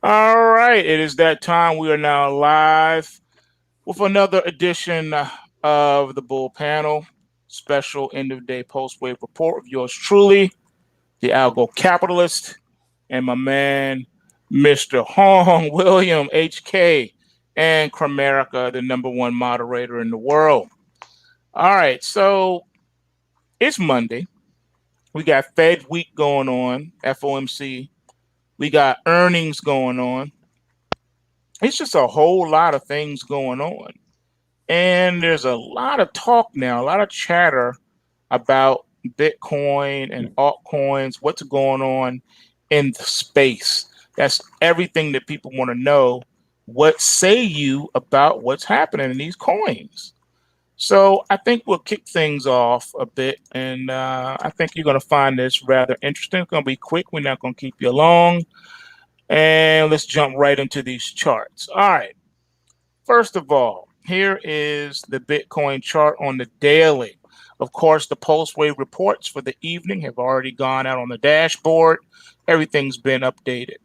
All right, it is that time. We are now live with another edition of the Bull Panel, special end of day post wave report of yours truly, the Algo Capitalist, and my man, Mr. Hong William HK, and Cramerica, the number one moderator in the world. All right, so it's Monday. We got Fed week going on, FOMC. We got earnings going on. It's just a whole lot of things going on. And there's a lot of talk now, a lot of chatter about Bitcoin and altcoins, what's going on in the space. That's everything that people want to know. What say you about what's happening in these coins? So I think we'll kick things off a bit, and I think you're going to find this rather interesting. It's going to be quick. We're not going to keep you long. And let's jump right into these charts. All right. First of all, here is the Bitcoin chart on the daily. Of course, the PulseWave reports for the evening have already gone out on the dashboard. Everything's been updated.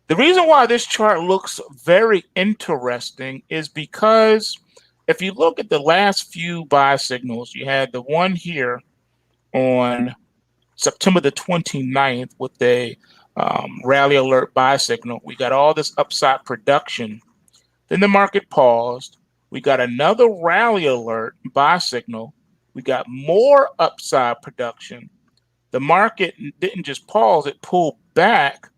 The reason why this chart looks very interesting is because if you look at the last few buy signals, you had the one here on September the 29th with a rally alert buy signal. We got all this upside production. Then the market paused. We got another rally alert buy signal. We got more upside production. The market didn't just pause, it pulled back.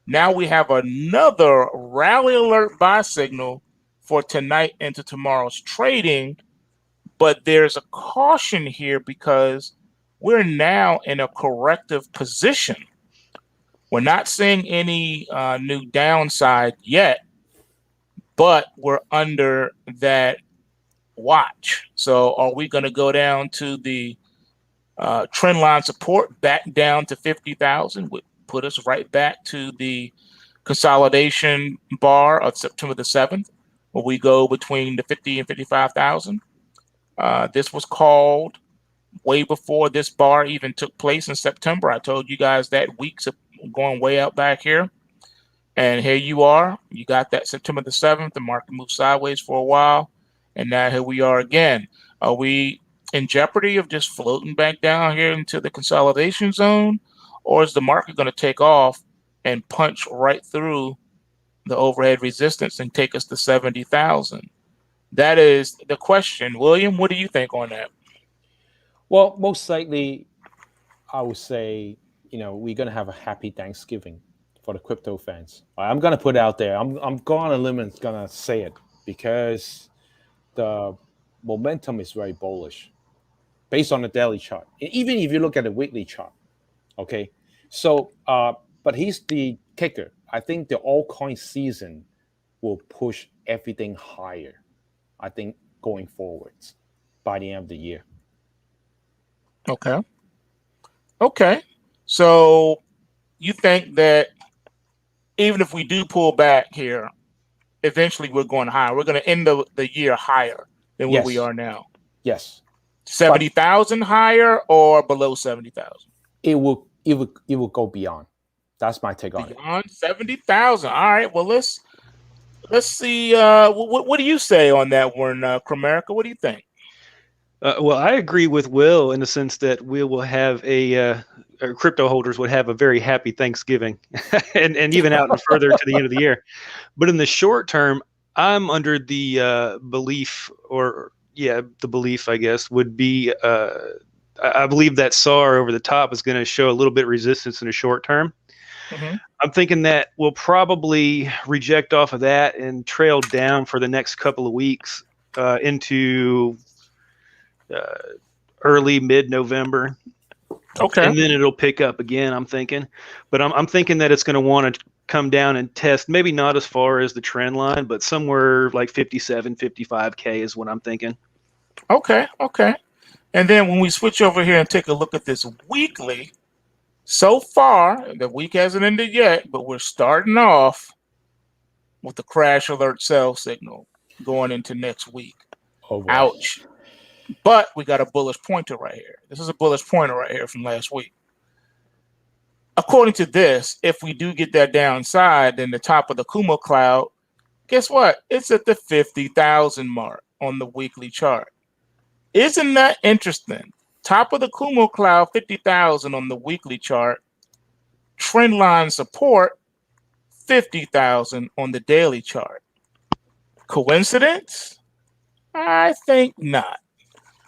Now we have another rally alert buy signal for tonight into tomorrow's trading. But there's a caution here because we're now in a corrective position. We're not seeing any new downside yet, but we're under that watch. So are we going to go down to the trend line support, back down to 50,000, would put us right back to the consolidation bar of September the 7th, where we go between the 50 and 55,000. This was called way before this bar even took place in September. I told you guys that weeks of going way out back here. And here you are. You got that September the 7th. The market moved sideways for a while. And now here we are again. Are we in jeopardy of just floating back down here into the consolidation zone? Or is the market going to take off and punch right through the overhead resistance and take us to 70,000? That is the question. William, what do you think on that? Well, most likely, I would say, we're going to have a happy Thanksgiving for the crypto fans. I'm going to put it out there. I'm going on a limb and going to say it because the momentum is very bullish based on the daily chart. Even if you look at the weekly chart, okay? So, but here's the kicker. I think the altcoin season will push everything higher, I think, going forwards by the end of the year. Okay. Okay. So you think that even if we do pull back here, eventually we're going higher. We're going to end the year higher than where we are now. Yes. 70,000 higher or below 70,000? It will go beyond. That's my take on it. Beyond 70,000. All right. Well, let's see. What do you say on that one, Cramerica? What do you think? Well, I agree with Will in the sense that we will have our crypto holders would have a very happy Thanksgiving and even out and further to the end of the year. But in the short term, I'm under the belief, I guess, would be I believe that SAR over the top is going to show a little bit of resistance in the short term. Mm-hmm. I'm thinking that we'll probably reject off of that and trail down for the next couple of weeks into early mid-November. Okay. And then it'll pick up again, I'm thinking. But I'm thinking that it's going to want to come down and test, maybe not as far as the trend line, but somewhere like 57, 55K is what I'm thinking. Okay. And then when we switch over here and take a look at this weekly, so far, the week hasn't ended yet, but we're starting off with the crash alert sell signal going into next week. Oh, ouch. But we got a bullish pointer right here. This is a bullish pointer right here from last week. according to this, if we do get that downside, then the top of the Kumo cloud, guess what? It's at the 50,000 mark on the weekly chart. Isn't that interesting? Top of the Kumo cloud, 50,000 on the weekly chart. Trend line support, 50,000 on the daily chart. Coincidence? I think not.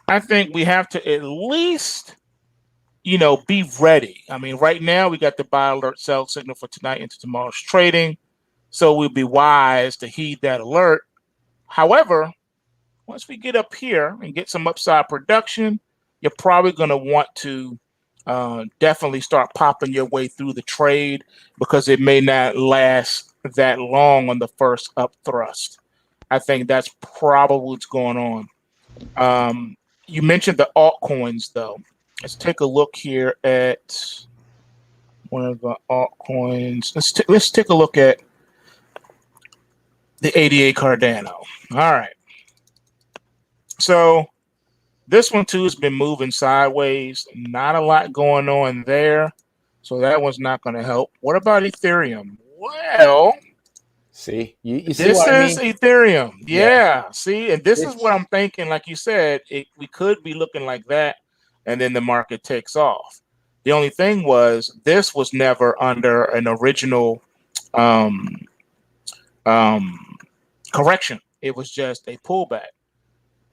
I think we have to at least, be ready. I mean, right now we got the buy alert sell signal for tonight into tomorrow's trading. So we'll be wise to heed that alert. However, once we get up here and get some upside production, you're probably going to want to definitely start popping your way through the trade because it may not last that long on the first up thrust. I think that's probably what's going on. You mentioned the altcoins, though. Let's take a look here at one of the altcoins. Let's take a look at the ADA Cardano. All right. So this one too has been moving sideways. Not a lot going on there. So that one's not going to help. What about Ethereum? Well, see, you see this what I is mean? Ethereum. Yeah. See, and this is It's- what I'm thinking. Like you said, we could be looking like that, and then the market takes off. The only thing was this was never under an original correction. It was just a pullback.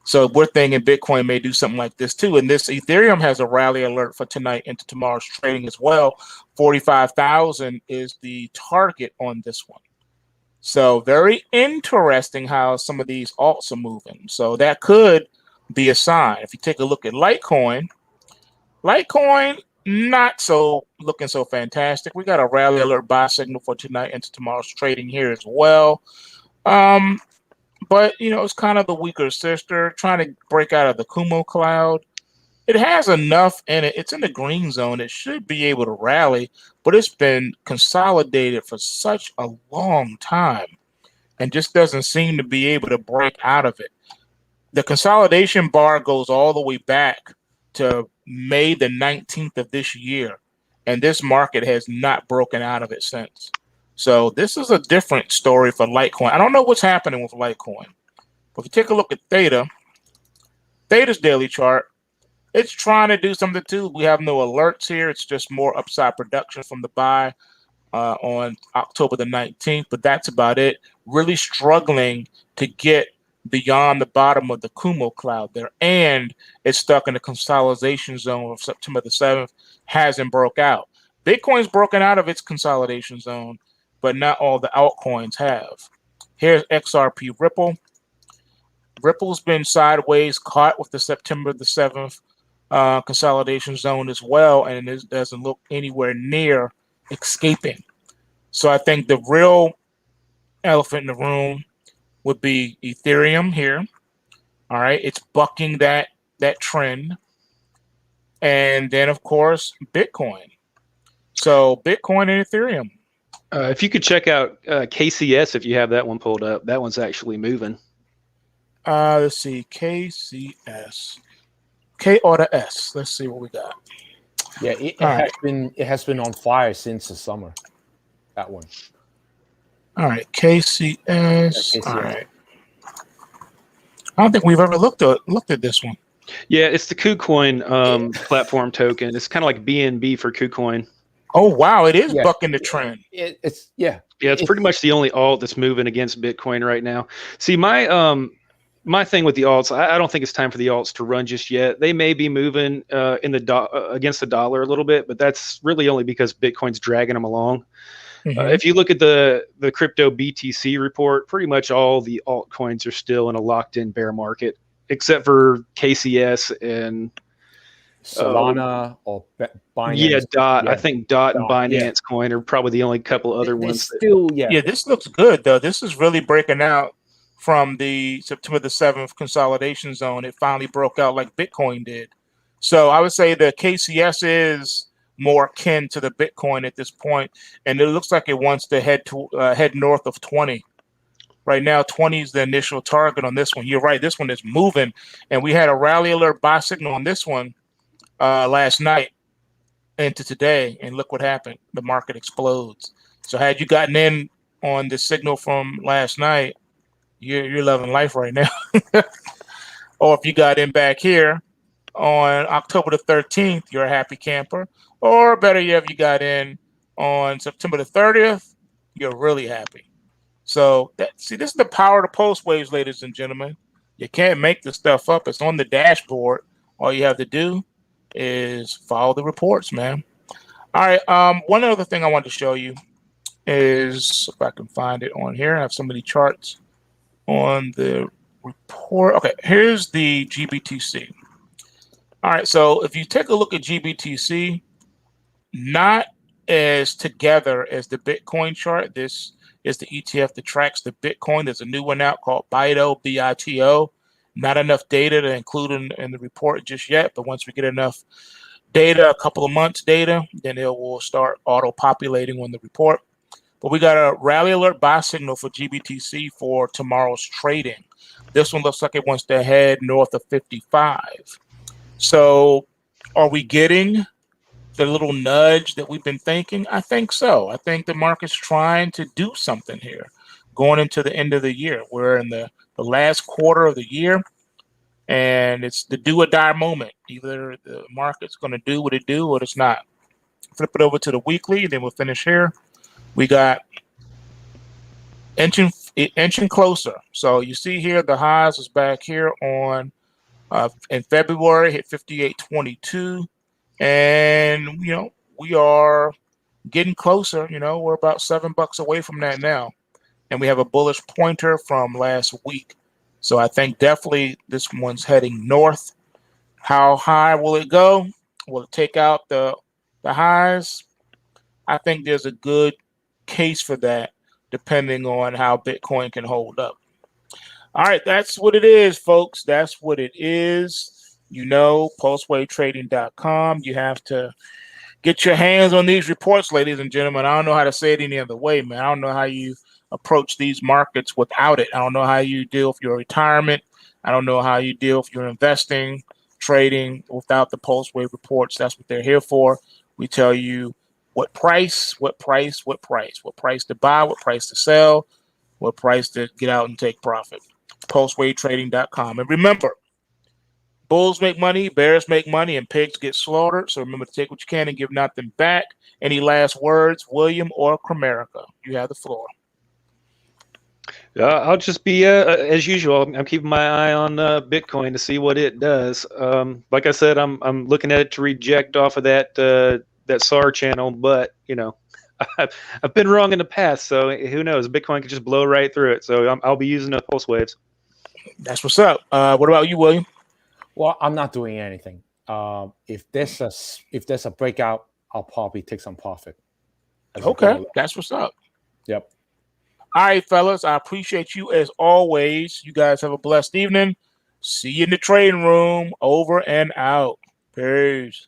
So we're thinking Bitcoin may do something like this too. And this Ethereum has a rally alert for tonight into tomorrow's trading as well. 45,000 is the target on this one. So very interesting how some of these alts are moving. So that could be a sign. If you take a look at Litecoin, not so looking so fantastic. We got a rally alert buy signal for tonight into tomorrow's trading here as well. But it's kind of the weaker sister trying to break out of the Kumo cloud. It has enough in it. It's in the green zone. It should be able to rally, but it's been consolidated for such a long time and just doesn't seem to be able to break out of it. The consolidation bar goes all the way back to May the 19th of this year, and this market has not broken out of it since. So this is a different story for Litecoin. I don't know what's happening with Litecoin. But if you take a look at Theta's daily chart, it's trying to do something too. We have no alerts here. It's just more upside production from the buy on October the 19th. But that's about it. Really struggling to get beyond the bottom of the Kumo cloud there. And it's stuck in the consolidation zone of September the 7th. Hasn't broke out. Bitcoin's broken out of its consolidation zone, but not all the altcoins have. Here's XRP Ripple. Ripple's been sideways, caught with the September the 7th consolidation zone as well, and it doesn't look anywhere near escaping. So I think the real elephant in the room would be Ethereum here. All right, it's bucking that trend. And then, of course, Bitcoin. So Bitcoin and Ethereum. If you could check out KCS, if you have that one pulled up, that one's actually moving. Let's see, KCS, K or the S. Let's see what we got. Yeah, it has been on fire since the summer. That one. All right, KCS. Yeah, KCS. All right. I don't think we've ever looked at this one. Yeah, it's the KuCoin platform token. It's kind of like BNB for KuCoin. Oh wow, it is bucking the trend. It's pretty much the only alt that's moving against Bitcoin right now. See, my thing with the alts, I don't think it's time for the alts to run just yet. They may be moving against the dollar a little bit, but that's really only because Bitcoin's dragging them along. Mm-hmm. If you look at the crypto BTC report, pretty much all the altcoins are still in a locked-in bear market, except for KCS and Solana or Binance. Yeah, Dot. I think Dot and Binance Coin are probably the only couple other ones. This looks good though. This is really breaking out from the September the 7th consolidation zone. It finally broke out like Bitcoin did. So I would say the KCS is more akin to the Bitcoin at this point, and it looks like it wants to head north of 20. Right now, 20 is the initial target on this one. You're right. This one is moving, and we had a rally alert buy signal on this one last night into today, and look what happened. The market explodes. So had you gotten in on the signal from last night, you're loving life right now. Or if you got in back here on October the 13th, you're a happy camper. Or better yet, if you got in on September the 30th, you're really happy. So see, this is the power of the pulse waves, ladies and gentlemen. You can't make this stuff up. It's on the dashboard. All you have to do is follow the reports, man. All right. One other thing I wanted to show you is, if I can find it on here. I have so many charts on the report. Okay, here's the GBTC. All right, so if you take a look at GBTC, not as together as the Bitcoin chart. This is the ETF that tracks the Bitcoin. There's a new one out called BITO, B-I-T-O. Not enough data to include in the report just yet, but once we get enough data, a couple of months data, then it will start auto-populating on the report. But we got a rally alert buy signal for GBTC for tomorrow's trading. This one looks like it wants to head north of 55. So are we getting the little nudge that we've been thinking? I think so. I think the market's trying to do something here going into the end of the year. We're in the last quarter of the year, and it's the do or die moment. Either the market's going to do what it do or it's not. Flip it over to the weekly, then we'll finish here. We got inching closer. So you see here the highs is back here on in February, hit 58.22, and we are getting closer. We're about $7 away from that now, and we have a bullish pointer from last week. So I think definitely this one's heading north. How high will it go? Will it take out the highs? I think there's a good case for that, depending on how Bitcoin can hold up. All right, that's what it is, folks. That's what it is. PulseWaveTrading.com. You have to get your hands on these reports, ladies and gentlemen. I don't know how to say it any other way, man. I don't know how you approach these markets without it. I don't know how you deal with your retirement. I don't know how you deal with your investing, trading without the PulseWave reports. That's what they're here for. We tell you what price to buy, what price to sell, what price to get out and take profit. PulseWaveTrading.com. And remember, bulls make money, bears make money, and pigs get slaughtered. So remember to take what you can and give nothing back. Any last words, William or Cramerica? You have the floor. I'll just be as usual. I'm keeping my eye on Bitcoin to see what it does. Like I said, I'm looking at it to reject off of that SAR channel, but I've been wrong in the past, so who knows? Bitcoin could just blow right through it. So I'll be using the pulse waves. That's what's up. What about you, William? Well, I'm not doing anything. If there's a breakout, I'll probably take some profit. Okay, that's what's up. Yep. All right, fellas, I appreciate you as always. You guys have a blessed evening. See you in the trading room. Over and out. Peace.